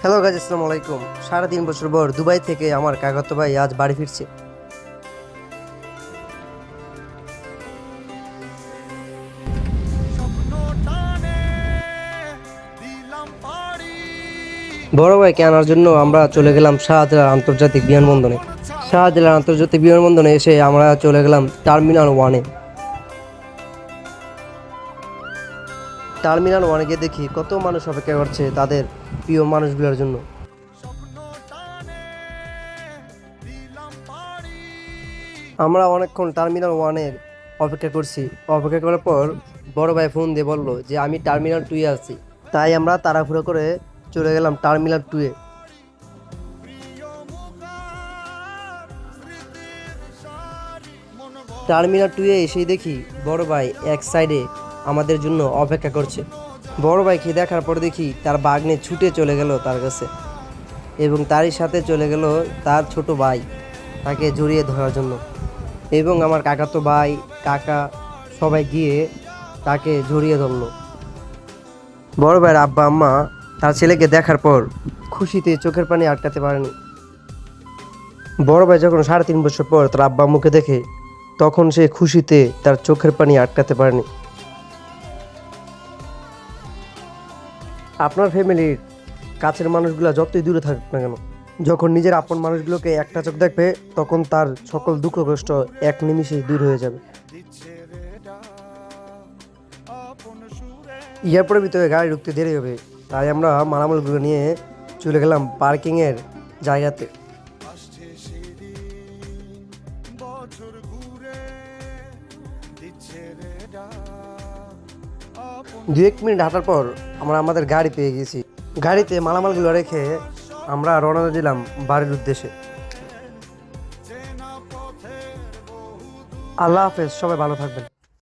Hello guys, আসসালামু আলাইকুম। 3.5 বছর পর দুবাই থেকে আমার কাকাতো ভাই আজ বাড়ি ফিরছে। বড় ভাইকে আনার জন্য আমরা চলে গেলাম শাহজালাল আন্তর্জাতিক বিমানবন্দরে। শাহজালাল আন্তর্জাতিক বিমানবন্দরে এসে আমরা চলে গেলাম টার্মিনাল 1-এ। টার্মিনাল 1-এ গিয়ে দেখি কত মানুষ অপেক্ষা করছে তাদের প্রিয় মানুষগুলোর জন্য। আমরা অনেকক্ষণ টার্মিনাল 1-এর অপেক্ষা করছি। অপেক্ষা করার পর বড় ভাই ফোন দিয়ে বললো যে আমি টার্মিনাল 2-এ আছি। তাই আমরা তাড়াহুড়ো করে চলে গেলাম টার্মিনাল 2-এ। টার্মিনাল 2-এ এসেই দেখি বড় ভাই এক সাইডে আমাদের জন্য অপেক্ষা করছে। বড় ভাইকে দেখার পর দেখি তার বাগনে ছুটে চলে গেল তার কাছে, এবং তারই সাথে চলে গেল তার ছোট ভাই তাকে জড়িয়ে ধরার জন্য। এবং আমার কাকাতো ভাই, কাকা সবাই গিয়ে তাকে জড়িয়ে ধরলো। বড় ভাইয়ের আব্বা আম্মা তার ছেলেকে দেখার পর খুশিতে চোখের পানি আটকাতে পারেনি। বড় ভাই যখন 3.5 বছর পর তার আব্বা আম্মুকে দেখে, তখন সে খুশিতে তার চোখের পানি আটকাতে পারেনি। আপনার ফ্যামিলির কাছের মানুষগুলো যতই দূরে থাকুক না কেন, যখন নিজের আপন মানুষগুলোকে একটা চোখ দেখবে, তখন তার সকল দুঃখ কষ্ট এক নিমিষেই দূর হয়ে যাবে। এয়ারপোর্টের ভিতরে গাড়ি ঢুকতে দেরি হবে, তাই আমরা মালামালগুলো নিয়ে চলে গেলাম পার্কিংয়ের জায়গাতে। 2-1 মিনিট হাঁটার পর আমরা আমাদের গাড়ি পেয়ে গেছি। গাড়িতে মালামালগুলো রেখে আমরা রওনা দিলাম বাড়ির উদ্দেশ্যে। আল্লাহ হাফেজ, সবাই ভালো থাকবেন।